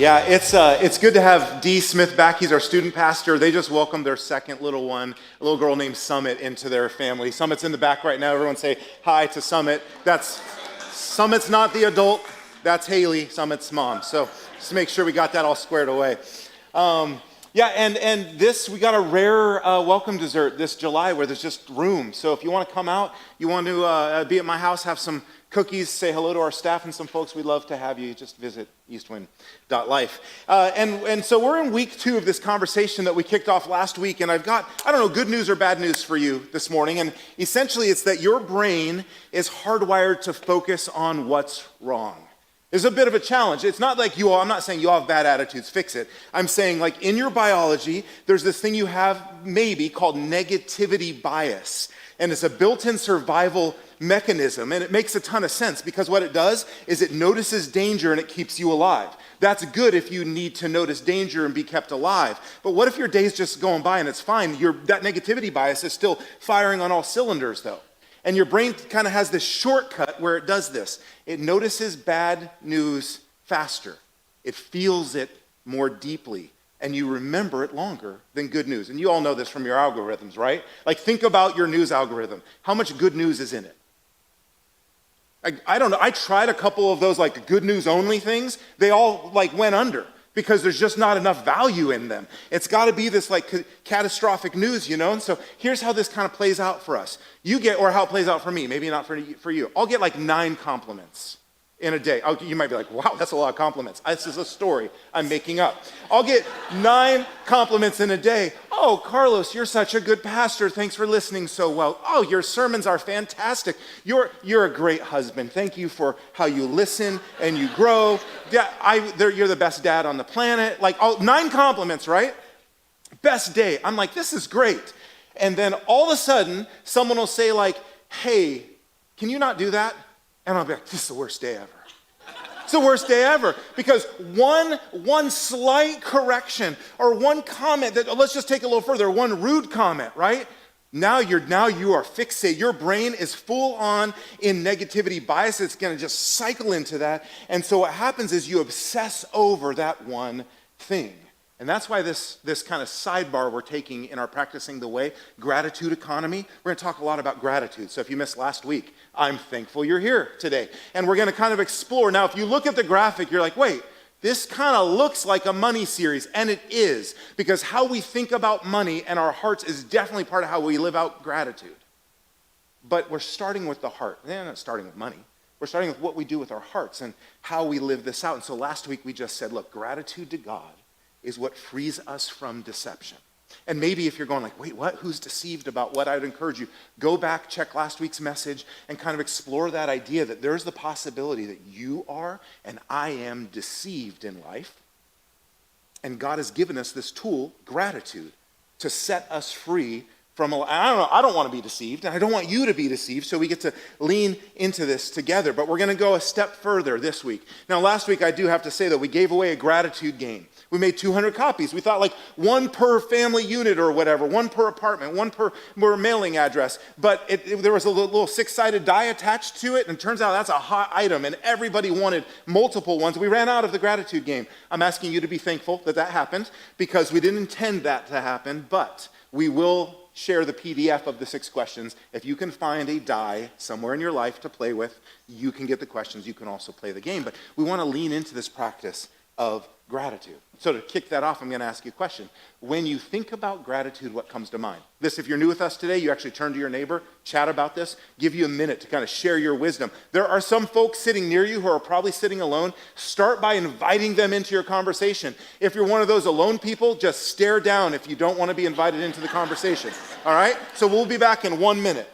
Yeah, it's good to have Dee Smith back. He's our student pastor. They just welcomed their second little one, a little girl named Summit, into their family. Summit's in the back right now. Everyone say hi to Summit. Summit's not the adult. That's Haley, Summit's mom. So just to make sure we got that all squared away. And this, we got a rare welcome dessert this July where there's just room. So if you want to come out, you want to be at my house, have some cookies, say hello to our staff and some folks, we'd love to have you. Just visit eastwind.life. And so we're in week 2 of this conversation that we kicked off last week, and I've got, good news or bad news for you this morning. And essentially it's that your brain is hardwired to focus on what's wrong. It's a bit of a challenge. It's not like I'm not saying you all have bad attitudes, fix it. I'm saying like in your biology, there's this thing you have maybe called negativity bias. And it's a built-in survival mechanism. And it makes a ton of sense because what it does is it notices danger and it keeps you alive. That's good if you need to notice danger and be kept alive. But what if your day's just going by and it's fine? That negativity bias is still firing on all cylinders though. And your brain kind of has this shortcut where it does this. It notices bad news faster. It feels it more deeply. And you remember it longer than good news. And you all know this from your algorithms, right? Like think about your news algorithm. How much good news is in it? I don't know. I tried a couple of those like good news only things. They all like went under because there's just not enough value in them. It's got to be this like catastrophic news, And so here's how this kind of plays out for us. Or how it plays out for me, maybe not for you. I'll get like 9 compliments in a day. You might be like, wow, that's a lot of compliments. This is a story I'm making up. I'll get 9 compliments in a day. Oh, Carlos, you're such a good pastor. Thanks for listening so well. Oh, your sermons are fantastic. You're a great husband. Thank you for how you listen and you grow. Yeah, you're the best dad on the planet. Like 9 compliments, right? Best day. I'm like, this is great. And then all of a sudden, someone will say like, hey, can you not do that? And I'll be like, this is the worst day ever. It's the worst day ever because one slight correction or one comment let's just take it a little further, one rude comment, right? Now you are fixated. Your brain is full on in negativity bias. It's going to just cycle into that. And so what happens is you obsess over that one thing. And that's why this kind of sidebar we're taking in our Practicing the Way, gratitude economy. We're going to talk a lot about gratitude. So if you missed last week, I'm thankful you're here today. And we're going to kind of explore. Now, if you look at the graphic, you're like, wait, this kind of looks like a money series. And it is, because how we think about money and our hearts is definitely part of how we live out gratitude. But we're starting with the heart. We're not starting with money. We're starting with what we do with our hearts and how we live this out. And so last week we just said, look, gratitude to God is what frees us from deception. And maybe if you're going like, wait, what? Who's deceived about what? I'd encourage you, go back, check last week's message, and kind of explore that idea that there's the possibility that you are and I am deceived in life. And God has given us this tool, gratitude, to set us free from, I don't want to be deceived, and I don't want you to be deceived, so we get to lean into this together. But we're going to go a step further this week. Now, last week, I do have to say that we gave away a gratitude game. We made 200 copies. We thought like one per family unit or whatever, one per apartment, one per mailing address. But there was a little 6-sided die attached to it, and it turns out that's a hot item, and everybody wanted multiple ones. We ran out of the gratitude game. I'm asking you to be thankful that happened, because we didn't intend that to happen, but we will share the PDF of the 6 questions. If you can find a die somewhere in your life to play with, you can get the questions. You can also play the game. But we want to lean into this practice of gratitude. So to kick that off, I'm going to ask you a question. When you think about gratitude, what comes to mind? If you're new with us today, you actually turn to your neighbor, chat about this, give you a minute to kind of share your wisdom. There are some folks sitting near you who are probably sitting alone. Start by inviting them into your conversation. If you're one of those alone people, just stare down if you don't want to be invited into the conversation. All right? So we'll be back in 1 minute.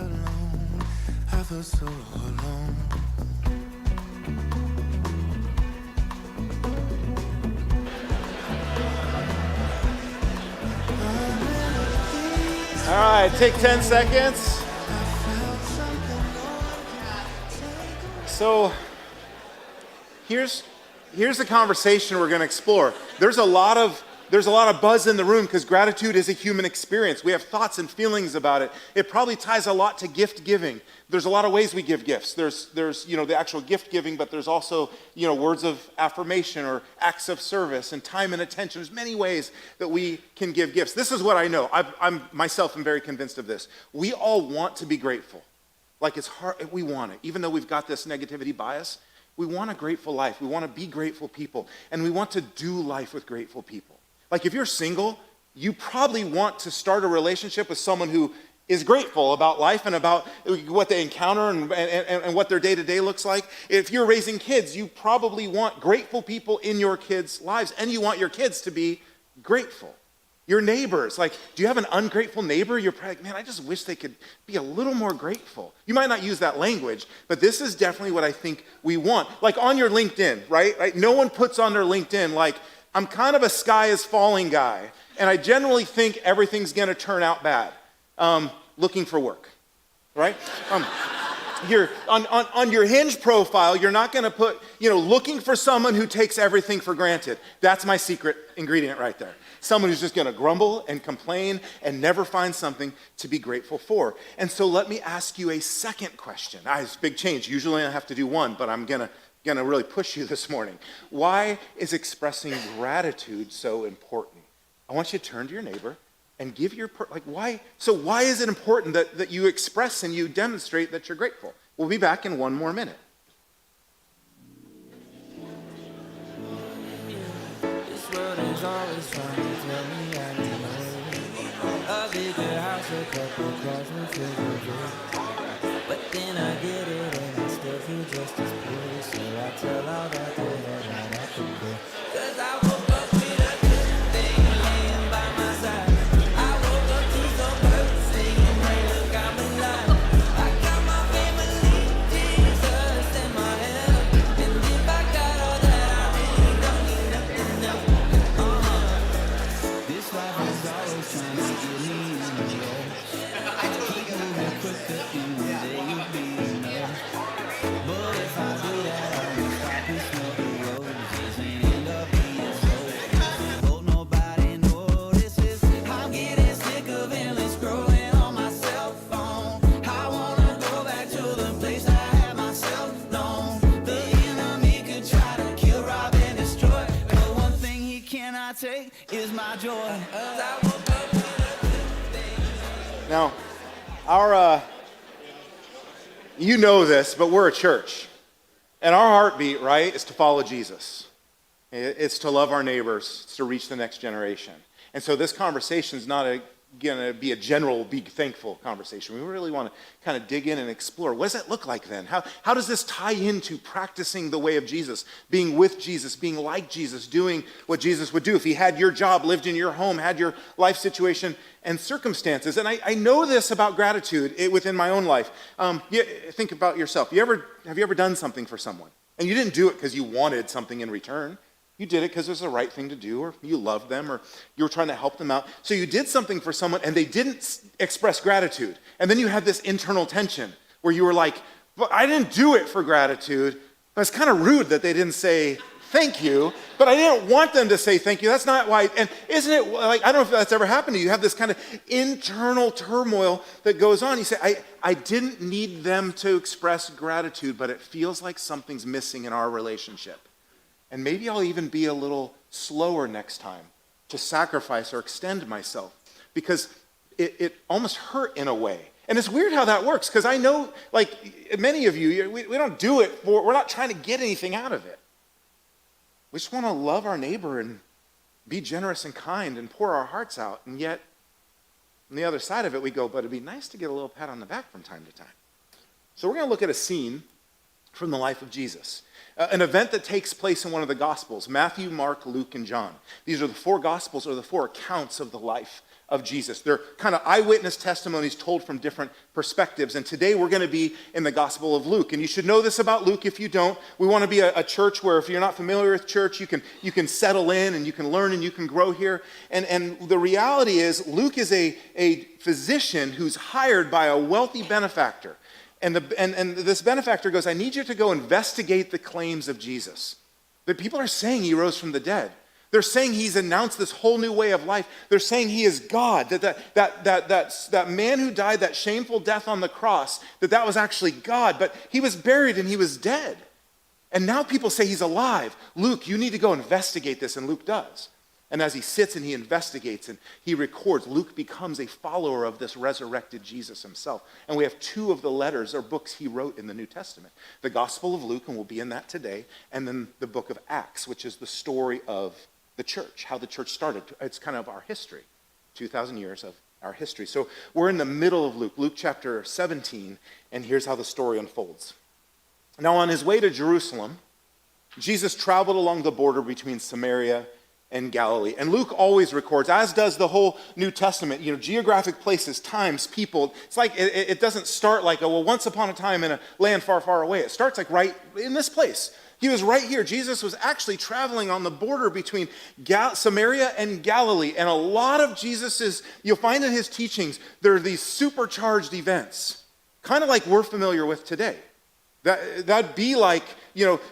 alone. I felt so alone. All right, take 10 seconds. So here's the conversation we're going to explore. There's a lot of buzz in the room because gratitude is a human experience. We have thoughts and feelings about it. It probably ties a lot to gift giving. There's a lot of ways we give gifts. There's the actual gift giving, but there's also words of affirmation or acts of service and time and attention. There's many ways that we can give gifts. This is what I know. I'm myself am very convinced of this. We all want to be grateful. Like it's hard, we want it. Even though we've got this negativity bias, we want a grateful life. We want to be grateful people, and we want to do life with grateful people. Like if you're single, you probably want to start a relationship with someone who is grateful about life and about what they encounter and what their day-to-day looks like. If you're raising kids, you probably want grateful people in your kids' lives, and you want your kids to be grateful. Your neighbors, like, do you have an ungrateful neighbor? You're probably like, man, I just wish they could be a little more grateful. You might not use that language, but this is definitely what I think we want. Like on your LinkedIn, right? No one puts on their LinkedIn like, I'm kind of a sky is falling guy, and I generally think everything's gonna turn out bad. Looking for work, right? On your Hinge profile, you're not gonna put, looking for someone who takes everything for granted. That's my secret ingredient right there. Someone who's just gonna grumble and complain and never find something to be grateful for. And so let me ask you a second question. It's a big change. Usually I have to do one, but I'm gonna really push you this morning. Why is expressing gratitude so important? I want you to turn to your neighbor and give why is it important that you express and you demonstrate that you're grateful? We'll be back in one more minute. This world is always trying to tell me I need a bigger house, a couple cars, and feel good. But then I get it and I still feel just as good. So I tell all that they have right at the door. 'Cause I woke up with a good thing laying by my side. I woke up to some birds singing, hey look, I'm alive. I got my family, Jesus, and my help. And if I got all that, I really don't need nothing else. This life is always trying to get me in the way. Keep moving quicker in the day you be enough. But if I do that, I won't stop and smell the roses and end up being so. Hope nobody notices. I'm getting sick of endless scrolling on my cell phone. I wanna go back to the place I had myself known. The enemy could try to kill, rob, and destroy, but one thing he cannot take is my joy. 'Cause I woke up with a good thing. Now, you know this, but we're a church. And our heartbeat, right, is to follow Jesus. It's to love our neighbors. It's to reach the next generation. And so this conversation is not going to be a general, be thankful conversation. We really want to kind of dig in and explore. What does that look like then? How does this tie into practicing the way of Jesus, being with Jesus, being like Jesus, doing what Jesus would do if he had your job, lived in your home, had your life situation and circumstances? And I know this about gratitude within my own life. Think about yourself. Have you ever done something for someone? And you didn't do it because you wanted something in return. You did it because it was the right thing to do, or you loved them, or you were trying to help them out. So you did something for someone and they didn't express gratitude. And then you had this internal tension where you were like, well, I didn't do it for gratitude, but it's kind of rude that they didn't say thank you, but I didn't want them to say thank you. That's not why. And isn't it like, I don't know if that's ever happened to you. You have this kind of internal turmoil that goes on. You say, I didn't need them to express gratitude, but it feels like something's missing in our relationship. And maybe I'll even be a little slower next time to sacrifice or extend myself because it almost hurt in a way. And it's weird how that works because I know, like many of you, we don't do it we're not trying to get anything out of it. We just want to love our neighbor and be generous and kind and pour our hearts out. And yet, on the other side of it, we go, but it'd be nice to get a little pat on the back from time to time. So we're going to look at a scene from the life of Jesus. An event that takes place in one of the Gospels, Matthew, Mark, Luke, and John. These are the four Gospels, or the four accounts of the life of Jesus. They're kind of eyewitness testimonies told from different perspectives. And today we're going to be in the Gospel of Luke. And you should know this about Luke if you don't. We want to be a church where if you're not familiar with church, you can settle in and you can learn and you can grow here. And the reality is Luke is a physician who's hired by a wealthy benefactor. And this benefactor goes, I need you to go investigate the claims of Jesus. That people are saying he rose from the dead. They're saying he's announced this whole new way of life. They're saying he is God. That man who died that shameful death on the cross, that was actually God. But he was buried and he was dead. And now people say he's alive. Luke, you need to go investigate this. And Luke does. And as he sits and he investigates and he records, Luke becomes a follower of this resurrected Jesus himself. And we have two of the letters or books he wrote in the New Testament. The Gospel of Luke, and we'll be in that today, and then the book of Acts, which is the story of the church, how the church started. It's kind of our history, 2,000 years of our history. So we're in the middle of Luke chapter 17, and here's how the story unfolds. Now on his way to Jerusalem, Jesus traveled along the border between Samaria and Galilee. And Luke always records, as does the whole New Testament, geographic places, times, people. It's like it doesn't start like, once upon a time in a land far, far away. It starts like right in this place. He was right here. Jesus was actually traveling on the border between Samaria and Galilee. And a lot of Jesus's, you'll find in his teachings, there are these supercharged events, kind of like we're familiar with today. That'd be like,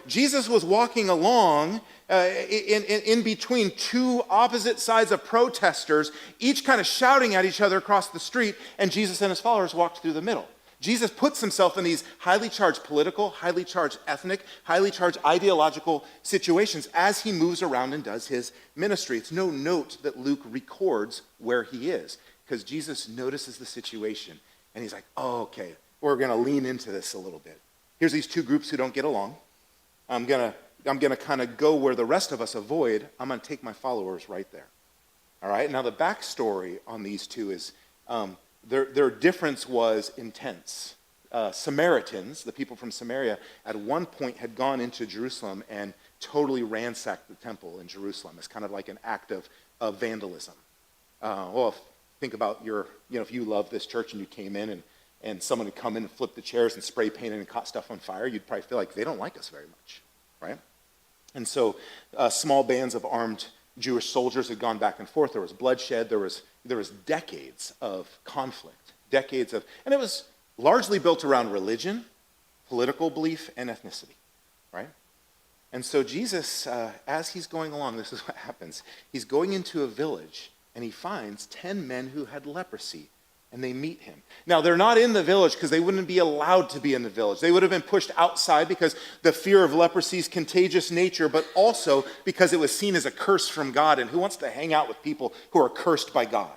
Jesus was walking along in between two opposite sides of protesters, each kind of shouting at each other across the street, and Jesus and his followers walked through the middle. Jesus puts himself in these highly charged political, highly charged ethnic, highly charged ideological situations as he moves around and does his ministry. It's no note that Luke records where he is, because Jesus notices the situation, and he's like, oh, okay, we're going to lean into this a little bit. Here's these two groups who don't get along. I'm going to kind of go where the rest of us avoid. I'm going to take my followers right there. All right? Now, the backstory on these two is their difference was intense. Samaritans, the people from Samaria, at one point had gone into Jerusalem and totally ransacked the temple in Jerusalem. It's kind of like an act of vandalism. Think about if you love this church and you came in and someone had come in and flipped the chairs and spray painted and caught stuff on fire, you'd probably feel like they don't like us very much, right? And so small bands of armed Jewish soldiers had gone back and forth. There was bloodshed. There was decades of conflict, and it was largely built around religion, political belief, and ethnicity, right? And so Jesus, as he's going along, this is what happens. He's going into a village, and he finds 10 men who had leprosy, and they meet him. Now, they're not in the village because they wouldn't be allowed to be in the village. They would have been pushed outside because the fear of leprosy's contagious nature, but also because it was seen as a curse from God. And who wants to hang out with people who are cursed by God,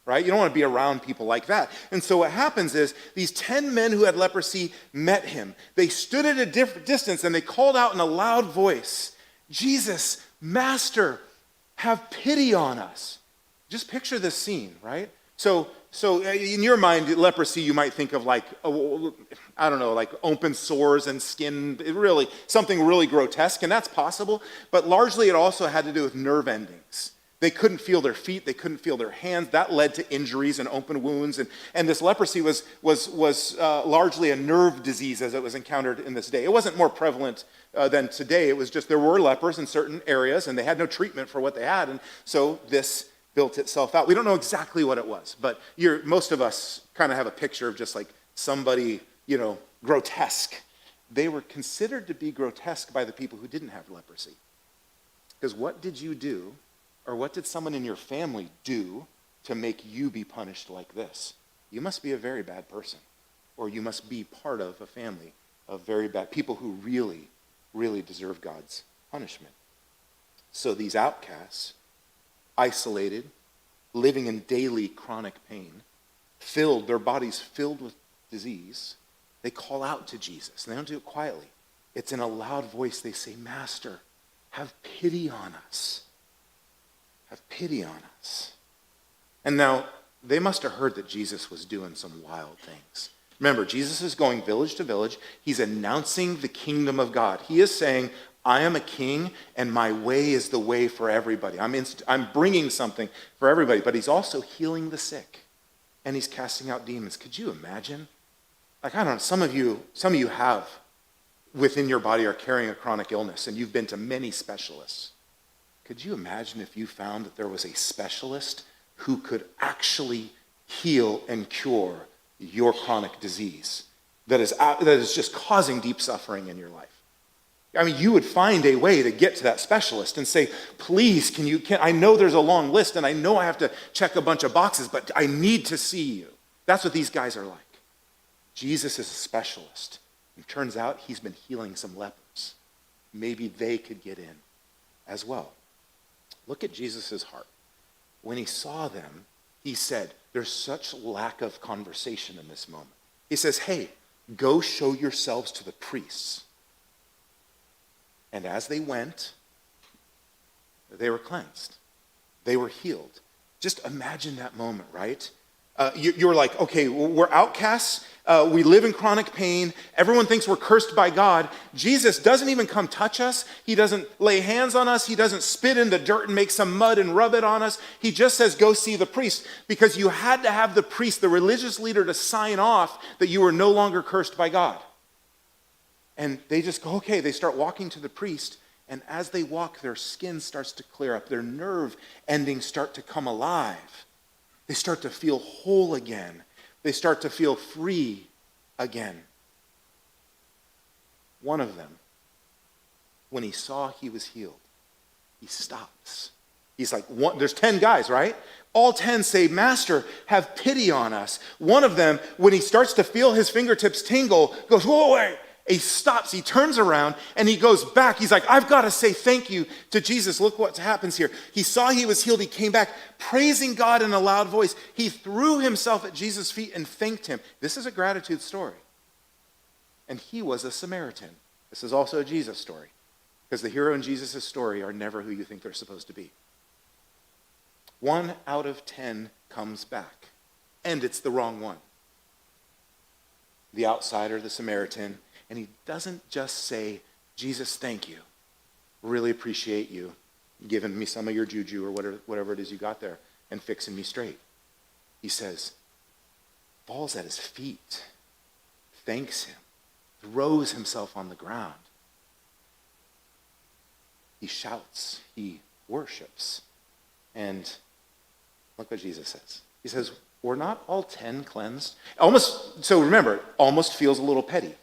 right? You don't want to be around people like that. And so what happens is these 10 men who had leprosy met him. They stood at a distance and they called out in a loud voice, Jesus, Master, have pity on us. Just picture this scene, right? So in your mind, leprosy, you might think of like open sores and skin, something really grotesque, and that's possible, but largely it also had to do with nerve endings. They couldn't feel their feet, they couldn't feel their hands. That led to injuries and open wounds, and this leprosy was largely a nerve disease as it was encountered in this day. It wasn't more prevalent than today. It was just there were lepers in certain areas, and they had no treatment for what they had, and so this built itself out. We don't know exactly what it was, but most of us kind of have a picture of just like somebody, grotesque. They were considered to be grotesque by the people who didn't have leprosy. Because what did you do, or what did someone in your family do to make you be punished like this? You must be a very bad person, or you must be part of a family of very bad people who really, really deserve God's punishment. So these outcasts, isolated, living in daily chronic pain, their bodies filled with disease, they call out to Jesus. And they don't do it quietly. It's in a loud voice. They say, Master, have pity on us. Have pity on us. And now, they must have heard that Jesus was doing some wild things. Remember, Jesus is going village to village. He's announcing the kingdom of God. He is saying, I am a king, and my way is the way for everybody. I'm bringing something for everybody, but he's also healing the sick, and he's casting out demons. Could you imagine? Like, I don't know, some of you have within your body are carrying a chronic illness, and you've been to many specialists. Could you imagine if you found that there was a specialist who could actually heal and cure your chronic disease that is just causing deep suffering in your life? I mean, you would find a way to get to that specialist and say, please, I know there's a long list, and I know I have to check a bunch of boxes, but I need to see you. That's what these guys are like. Jesus is a specialist. And turns out he's been healing some lepers. Maybe they could get in as well. Look at Jesus' heart. When he saw them, he said, there's such lack of conversation in this moment. He says, hey, go show yourselves to the priests. And as they went, they were cleansed. They were healed. Just imagine that moment, right? You're like, okay, we're outcasts. We live in chronic pain. Everyone thinks we're cursed by God. Jesus doesn't even come touch us. He doesn't lay hands on us. He doesn't spit in the dirt and make some mud and rub it on us. He just says, go see the priest, because you had to have the priest, the religious leader, to sign off that you were no longer cursed by God. And they just go, okay. They start walking to the priest, and as they walk, their skin starts to clear up. Their nerve endings start to come alive. They start to feel whole again. They start to feel free again. One of them, when he saw he was healed, he stops. He's like, there's 10 guys, right? All 10 say, Master, have pity on us. One of them, when he starts to feel his fingertips tingle, goes, whoa, wait. He stops, he turns around, and he goes back. He's like, I've got to say thank you to Jesus. Look what happens here. He saw he was healed. He came back praising God in a loud voice. He threw himself at Jesus' feet and thanked him. This is a gratitude story. And he was a Samaritan. This is also a Jesus story, because the hero in Jesus' story are never who you think they're supposed to be. 1 out of 10 comes back, and it's the wrong one. The outsider, the Samaritan. And he doesn't just say, Jesus, thank you. Really appreciate you giving me some of your juju or whatever it is you got there and fixing me straight. He says, falls at his feet, thanks him, throws himself on the ground. He shouts, he worships. And look what Jesus says. He says, were not all 10 cleansed? So remember, almost feels a little petty.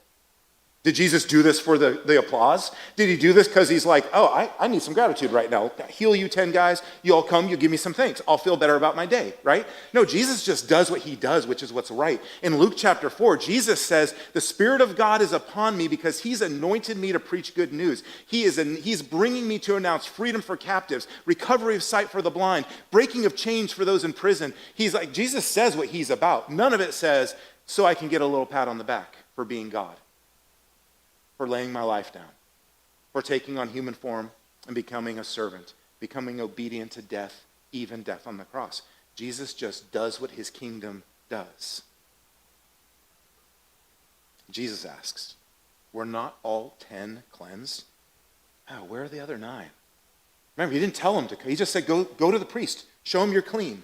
Did Jesus do this for the applause? Did he do this because he's like, oh, I need some gratitude right now. I'll heal you 10 guys. You all come, you give me some thanks. I'll feel better about my day, right? No, Jesus just does what he does, which is what's right. In Luke chapter 4, Jesus says, the Spirit of God is upon me because he's anointed me to preach good news. He's bringing me to announce freedom for captives, recovery of sight for the blind, breaking of chains for those in prison. He's like, Jesus says what he's about. None of it says, so I can get a little pat on the back for being God, for laying my life down, for taking on human form and becoming a servant, becoming obedient to death, even death on the cross. Jesus just does what his kingdom does. Jesus asks, were not all 10 cleansed? Oh, where are the other 9? Remember, he didn't tell him to. He just said, go to the priest. Show him you're clean.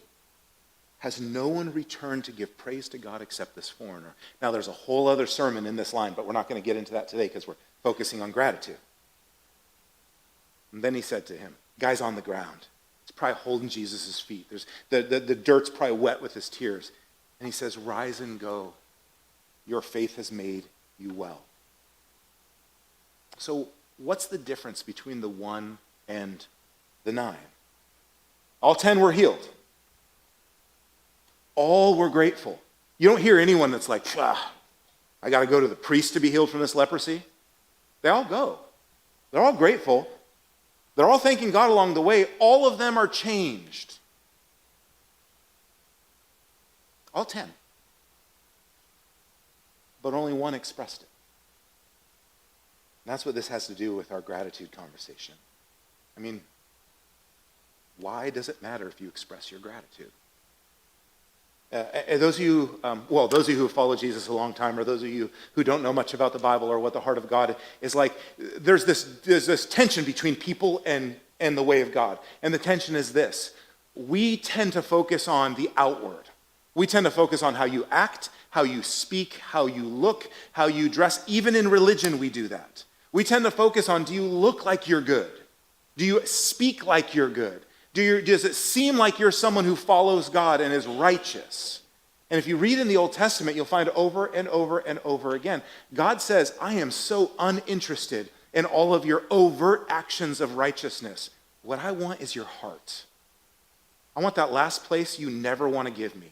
Has no one returned to give praise to God except this foreigner? Now, there's a whole other sermon in this line, but we're not going to get into that today because we're focusing on gratitude. And then he said to him, guy's on the ground. He's probably holding Jesus' feet. The dirt's probably wet with his tears. And he says, rise and go. Your faith has made you well. So what's the difference between the 1 and the 9? All 10 were healed. All were grateful. You don't hear anyone that's like, I got to go to the priest to be healed from this leprosy. They all go. They're all grateful. They're all thanking God along the way. All of them are changed. All 10. But only one expressed it. And that's what this has to do with our gratitude conversation. I mean, why does it matter if you express your gratitude? Those of you, those of you who follow Jesus a long time, or those of you who don't know much about the Bible or what the heart of God is like, there's this tension between people and the way of God. And the tension is this. We tend to focus on the outward. We tend to focus on how you act, how you speak, how you look, how you dress. Even in religion, we do that. We tend to focus on, do you look like you're good? Do you speak like you're good? Does it seem like you're someone who follows God and is righteous? And if you read in the Old Testament, you'll find over and over and over again, God says, I am so uninterested in all of your overt actions of righteousness. What I want is your heart. I want that last place you never want to give me,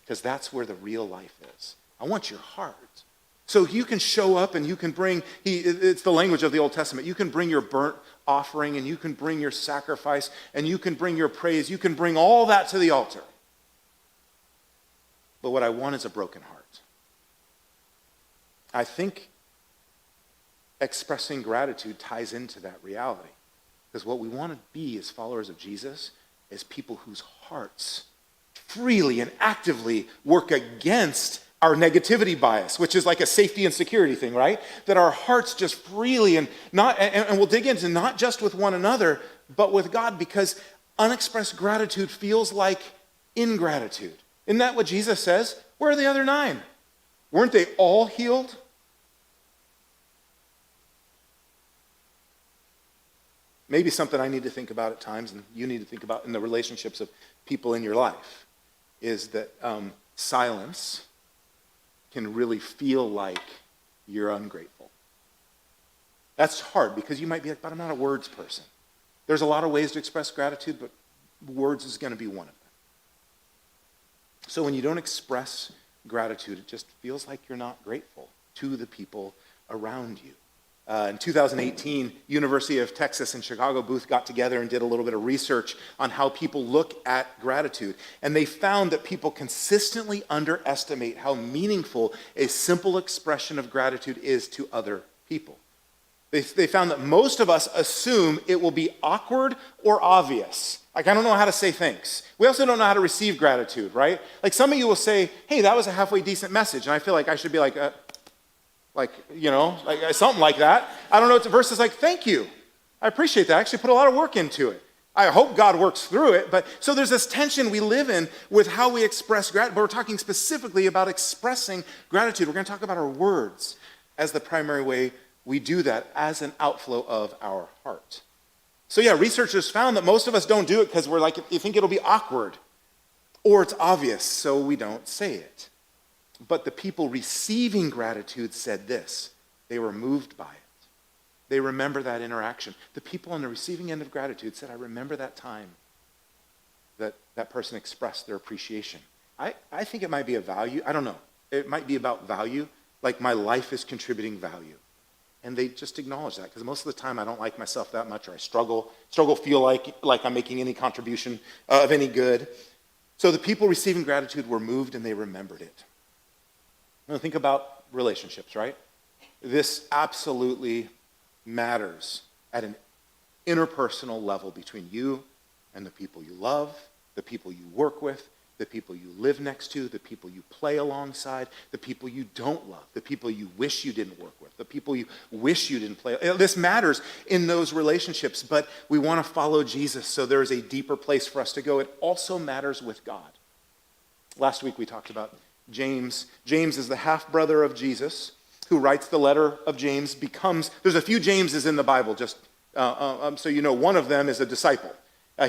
because that's where the real life is. I want your heart. So you can show up and you can bring, it's the language of the Old Testament, you can bring your burnt offering and you can bring your sacrifice and you can bring your praise, you can bring all that to the altar. But what I want is a broken heart. I think expressing gratitude ties into that reality. Because what we want to be as followers of Jesus is people whose hearts freely and actively work against our negativity bias, which is like a safety and security thing, right? That our hearts just freely and we'll dig into not just with one another, but with God, because unexpressed gratitude feels like ingratitude. Isn't that what Jesus says? Where are the other 9? Weren't they all healed? Maybe something I need to think about at times, and you need to think about in the relationships of people in your life, is that silence can really feel like you're ungrateful. That's hard because you might be like, but I'm not a words person. There's a lot of ways to express gratitude, but words is going to be one of them. So when you don't express gratitude, it just feels like you're not grateful to the people around you. In 2018, University of Texas and Chicago Booth got together and did a little bit of research on how people look at gratitude. And they found that people consistently underestimate how meaningful a simple expression of gratitude is to other people. They found that most of us assume it will be awkward or obvious. Like, I don't know how to say thanks. We also don't know how to receive gratitude, right? Like, some of you will say, hey, that was a halfway decent message. And I feel like I should be like something like that. I don't know. It's versus like, thank you. I appreciate that. I actually put a lot of work into it. I hope God works through it. But so there's this tension we live in with how we express gratitude. But we're talking specifically about expressing gratitude. We're going to talk about our words as the primary way we do that, as an outflow of our heart. So yeah, researchers found that most of us don't do it because we're like, you think it'll be awkward or it's obvious, so we don't say it. But the people receiving gratitude said this. They were moved by it. They remember that interaction. The people on the receiving end of gratitude said, I remember that time that person expressed their appreciation. I think it might be a value. I don't know. It might be about value, like my life is contributing value. And they just acknowledge that, because most of the time I don't like myself that much, or I struggle feel like I'm making any contribution of any good. So the people receiving gratitude were moved and they remembered it. Now think about relationships, right? This absolutely matters at an interpersonal level between you and the people you love, the people you work with, the people you live next to, the people you play alongside, the people you don't love, the people you wish you didn't work with, the people you wish you didn't play. This matters in those relationships, but we want to follow Jesus, so there is a deeper place for us to go. It also matters with God. Last week we talked about James. James is the half-brother of Jesus, who writes the letter of James. There's a few Jameses in the Bible, just so you know. One of them is a disciple.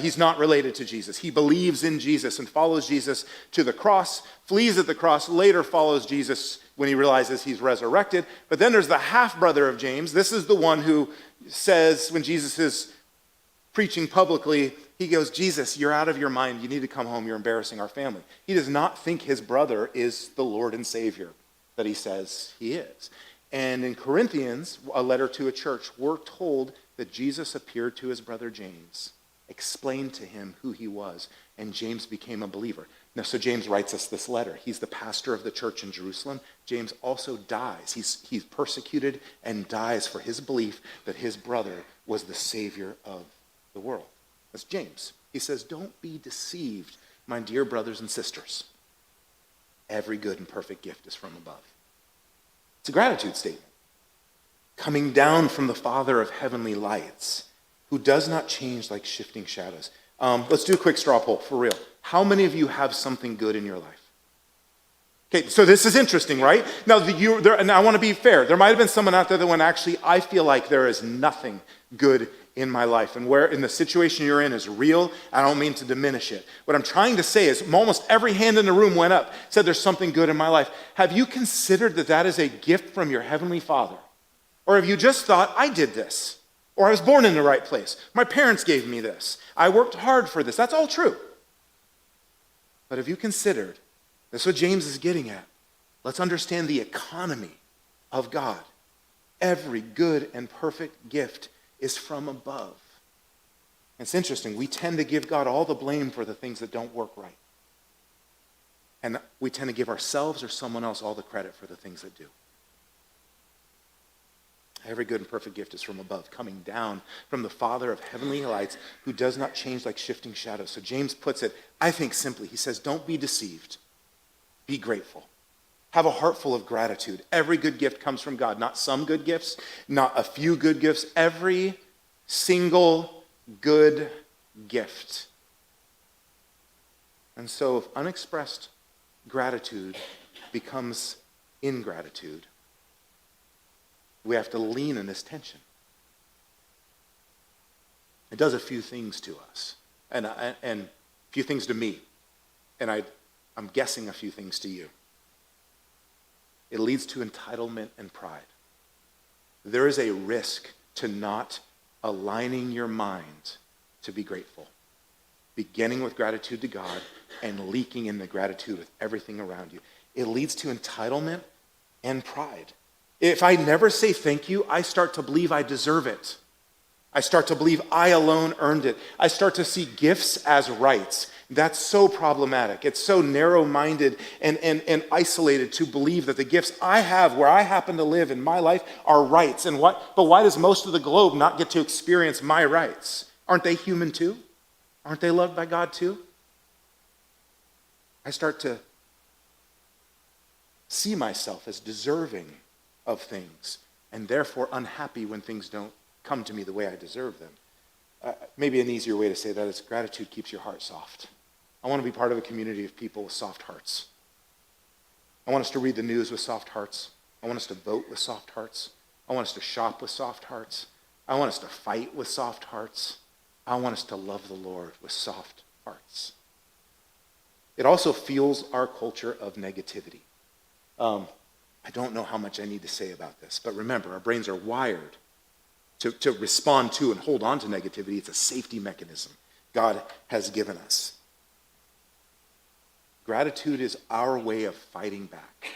He's not related to Jesus. He believes in Jesus and follows Jesus to the cross, flees at the cross, later follows Jesus when he realizes he's resurrected. But then there's the half-brother of James. This is the one who says, when Jesus is preaching publicly, he goes, Jesus, you're out of your mind. You need to come home. You're embarrassing our family. He does not think his brother is the Lord and Savior that he says he is. And in Corinthians, a letter to a church, we're told that Jesus appeared to his brother James, explained to him who he was, and James became a believer. Now, so James writes us this letter. He's the pastor of the church in Jerusalem. James also dies. He's persecuted and dies for his belief that his brother was the Savior of the world. That's James. He says, don't be deceived, my dear brothers and sisters. Every good and perfect gift is from above. It's a gratitude statement. Coming down from the Father of heavenly lights, who does not change like shifting shadows. Let's do a quick straw poll, for real. How many of you have something good in your life? Okay, so this is interesting, right? Now, and I want to be fair. There might have been someone out there that went, actually, I feel like there is nothing good in my life. And where in the situation you're in is real. I don't mean to diminish it. What I'm trying to say is almost every hand in the room went up, said there's something good in my life. Have you considered that that is a gift from your Heavenly Father? Or have you just thought, I did this? Or I was born in the right place. My parents gave me this. I worked hard for this. That's all true. But have you considered, that's what James is getting at. Let's understand the economy of God. Every good and perfect gift is from above. It's interesting. We tend to give God all the blame for the things that don't work right. And we tend to give ourselves or someone else all the credit for the things that do. Every good and perfect gift is from above, coming down from the Father of heavenly lights, who does not change like shifting shadows. So James puts it, I think, simply. He says, don't be deceived. Be grateful. Have a heart full of gratitude. Every good gift comes from God. Not some good gifts, not a few good gifts. Every single good gift. And so if unexpressed gratitude becomes ingratitude, we have to lean in this tension. It does a few things to us, and a few things to me, and I'm guessing a few things to you. It leads to entitlement and pride. There is a risk to not aligning your mind to be grateful, beginning with gratitude to God and leaking in the gratitude with everything around you. It leads to entitlement and pride. If I never say thank you, I start to believe I deserve it. I start to believe I alone earned it. I start to see gifts as rights. That's so problematic. It's so narrow-minded and isolated to believe that the gifts I have where I happen to live in my life are rights. But why does most of the globe not get to experience my rights? Aren't they human too? Aren't they loved by God too? I start to see myself as deserving of things, and therefore unhappy when things don't come to me the way I deserve them. Maybe an easier way to say that is gratitude keeps your heart soft. I want to be part of a community of people with soft hearts. I want us to read the news with soft hearts. I want us to vote with soft hearts. I want us to shop with soft hearts. I want us to fight with soft hearts. I want us to love the Lord with soft hearts. It also fuels our culture of negativity. I don't know how much I need to say about this, but remember, our brains are wired to respond to and hold on to negativity. It's a safety mechanism God has given us. Gratitude is our way of fighting back.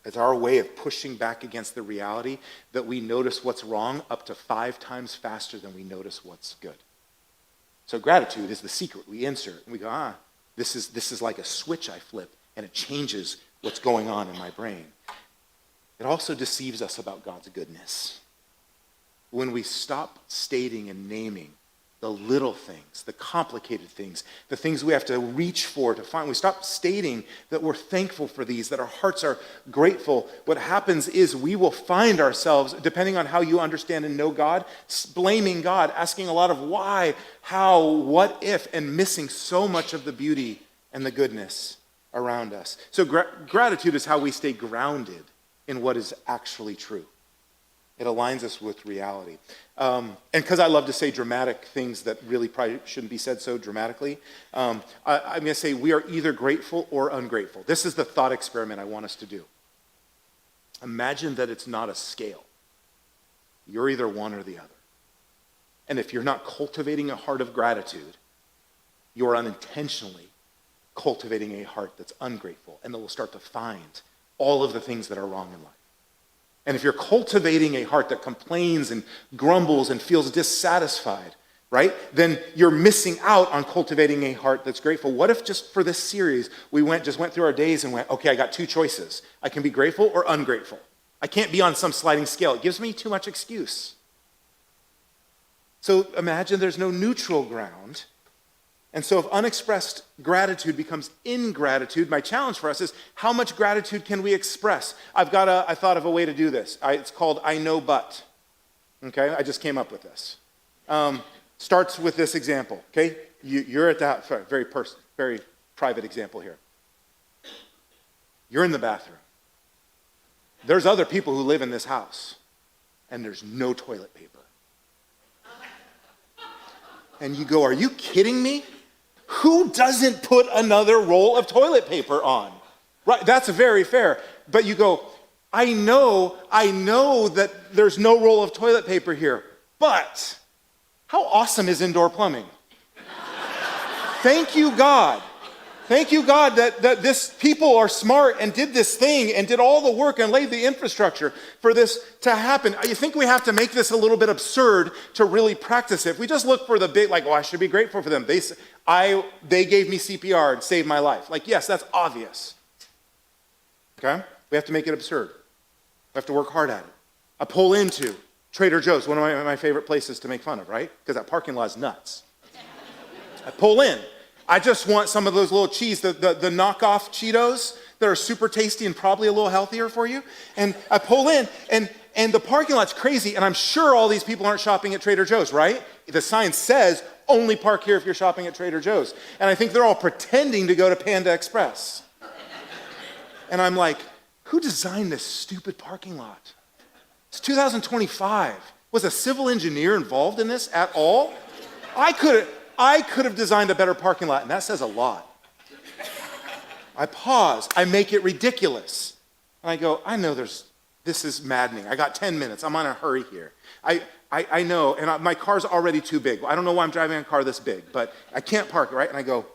It's our way of pushing back against the reality that we notice what's wrong up to 5 times faster than we notice what's good. So gratitude is the secret. We insert and we go, this is like a switch I flip, and it changes what's going on in my brain. It also deceives us about God's goodness. When we stop stating and naming the little things, the complicated things, the things we have to reach for to find, we stop stating that we're thankful for these, that our hearts are grateful, what happens is we will find ourselves, depending on how you understand and know God, blaming God, asking a lot of why, how, what if, and missing so much of the beauty and the goodness around us. So gratitude is how we stay grounded in what is actually true. It aligns us with reality. And because I love to say dramatic things that really probably shouldn't be said so dramatically, I'm going to say we are either grateful or ungrateful. This is the thought experiment I want us to do. Imagine that it's not a scale. You're either one or the other. And if you're not cultivating a heart of gratitude, you're unintentionally cultivating a heart that's ungrateful, and that will start to find all of the things that are wrong in life. And if you're cultivating a heart that complains and grumbles and feels dissatisfied, right, then you're missing out on cultivating a heart that's grateful. What if just for this series, we just went through our days and went, okay, I got 2 choices. I can be grateful or ungrateful. I can't be on some sliding scale. It gives me too much excuse. So imagine there's no neutral ground. And so if unexpressed gratitude becomes ingratitude, my challenge for us is how much gratitude can we express? I thought of a way to do this. It's called I know but. Okay, I just came up with this. Starts with this example, okay? You're at that, very private example here. You're in the bathroom. There's other people who live in this house, and there's no toilet paper. And you go, are you kidding me? Who doesn't put another roll of toilet paper on? Right, that's very fair. But you go, I know that there's no roll of toilet paper here, but how awesome is indoor plumbing? Thank you, God. Thank you, God, that this people are smart and did this thing and did all the work and laid the infrastructure for this to happen. You think we have to make this a little bit absurd to really practice it? If we just look for the big, like, I should be grateful for them. They gave me CPR and saved my life. Like, yes, that's obvious. Okay? We have to make it absurd. We have to work hard at it. I pull into Trader Joe's, one of my favorite places to make fun of, right? Because that parking lot is nuts. I pull in. I just want some of those little cheese, the knockoff Cheetos that are super tasty and probably a little healthier for you. And I pull in, and the parking lot's crazy, and I'm sure all these people aren't shopping at Trader Joe's, right? The sign says, only park here if you're shopping at Trader Joe's. And I think they're all pretending to go to Panda Express. And I'm like, who designed this stupid parking lot? It's 2025. Was a civil engineer involved in this at all? I could have designed a better parking lot, and that says a lot. I pause. I make it ridiculous. And I go, I know this is maddening. I got 10 minutes. I'm on a hurry here. I know, and my car's already too big. I don't know why I'm driving a car this big, but I can't park it, right? And I go,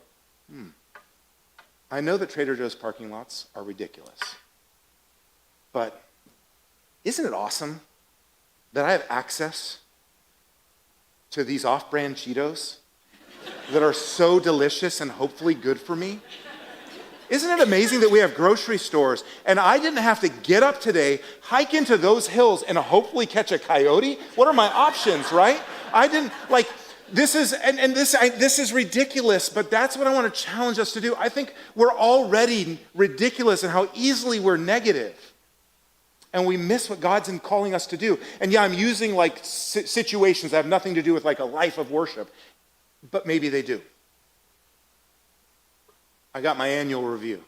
I know that Trader Joe's parking lots are ridiculous. But isn't it awesome that I have access to these off-brand Cheetos that are so delicious and hopefully good for me? Isn't it amazing that we have grocery stores and I didn't have to get up today, hike into those hills, and hopefully catch a coyote? What are my options, right? I didn't, this is ridiculous, but that's what I want to challenge us to do. I think we're already ridiculous in how easily we're negative. And we miss what God's calling us to do. And yeah, I'm using situations that have nothing to do with a life of worship. But maybe they do. I got my annual review.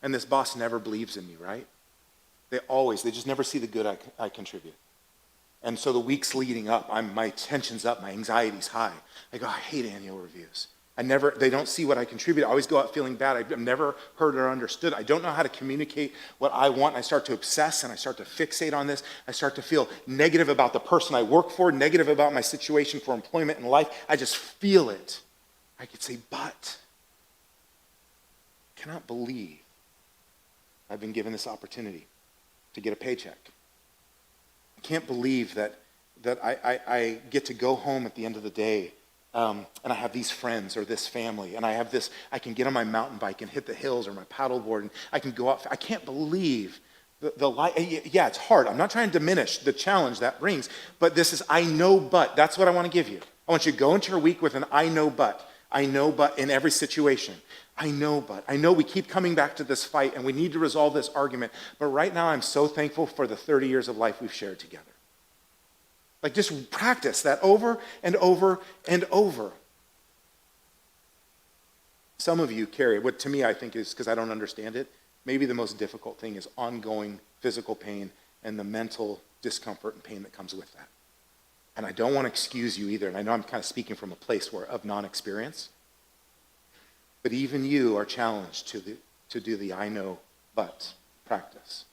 And this boss never believes in me, right? They just never see the good I contribute. And so the weeks leading up, my tension's up, my anxiety's high. I go, I hate annual reviews. They don't see what I contribute. I always go out feeling bad. I've never heard or understood. I don't know how to communicate what I want. I start to obsess and I start to fixate on this. I start to feel negative about the person I work for, negative about my situation for employment and life. I just feel it. I could say, but I cannot believe I've been given this opportunity to get a paycheck. I can't believe that I get to go home at the end of the day and I have these friends or this family, and I can get on my mountain bike and hit the hills or my paddleboard, and I can go out. I can't believe the life. Yeah, it's hard. I'm not trying to diminish the challenge that brings, but this is I know but. That's what I want to give you. I want you to go into your week with an I know but. I know but in every situation. I know but. I know we keep coming back to this fight, and we need to resolve this argument, but right now I'm so thankful for the 30 years of life we've shared together. Just practice that over and over and over. Some of you carry, what to me I think is, because I don't understand it, maybe the most difficult thing is ongoing physical pain and the mental discomfort and pain that comes with that. And I don't want to excuse you either, and I know I'm kind of speaking from a place of non-experience, but even you are challenged to do the I know but practice.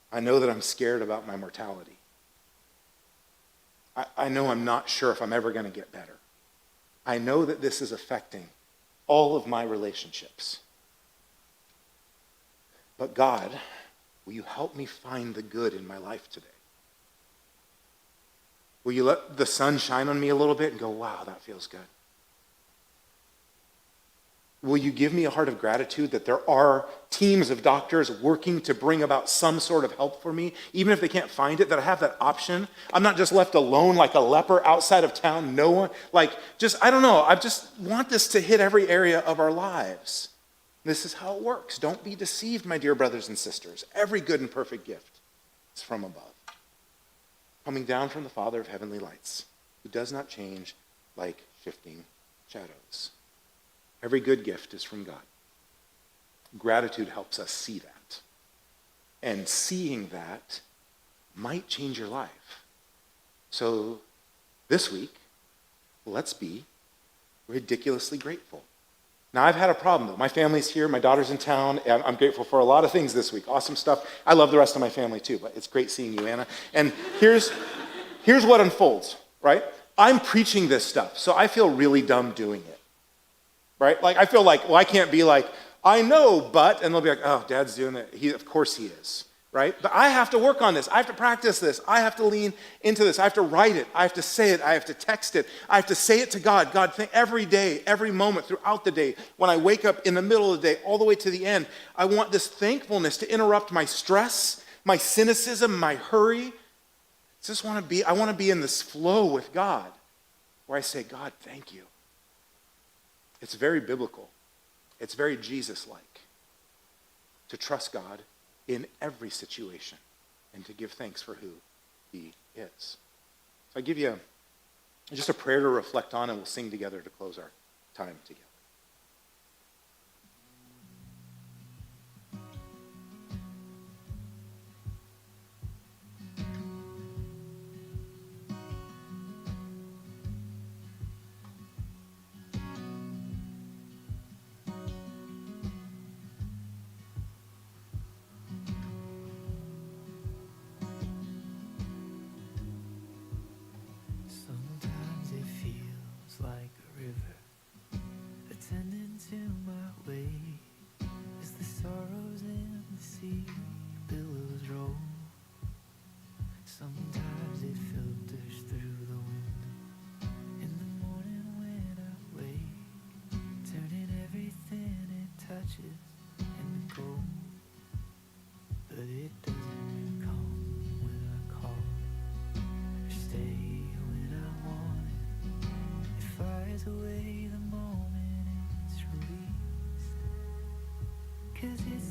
I know that I'm scared about my mortality. I know I'm not sure if I'm ever going to get better. I know that this is affecting all of my relationships. But God, will you help me find the good in my life today? Will you let the sun shine on me a little bit and go, wow, that feels good? Will you give me a heart of gratitude that there are teams of doctors working to bring about some sort of help for me, even if they can't find it, that I have that option? I'm not just left alone like a leper outside of town, no one, I don't know. I just want this to hit every area of our lives. This is how it works. Don't be deceived, my dear brothers and sisters. Every good and perfect gift is from above, coming down from the Father of heavenly lights, who does not change like shifting shadows. Every good gift is from God. Gratitude helps us see that. And seeing that might change your life. So this week, let's be ridiculously grateful. Now, I've had a problem, though. My family's here. My daughter's in town. And I'm grateful for a lot of things this week. Awesome stuff. I love the rest of my family, too. But it's great seeing you, Anna. And here's what unfolds, right? I'm preaching this stuff, so I feel really dumb doing it. Right? I feel like, well, I can't be like, I know, but, and they'll be like, oh, Dad's doing it. Of course he is, right? But I have to work on this. I have to practice this. I have to lean into this. I have to write it. I have to say it. I have to text it. I have to say it to God. God, every day, every moment throughout the day, when I wake up in the middle of the day, all the way to the end, I want this thankfulness to interrupt my stress, my cynicism, my hurry. I want to be in this flow with God where I say, God, thank you. It's very biblical. It's very Jesus-like to trust God in every situation and to give thanks for who he is. So I give you just a prayer to reflect on, and we'll sing together to close our time together. Sometimes it feels like a river attending to my way as the sorrows in the sea billows roll. Sometimes it filters through the wind in the morning when I wake, turning everything it touches into gold. But it doesn't come when I call or stay when I want it. It fires away the moment it's released, 'cause it's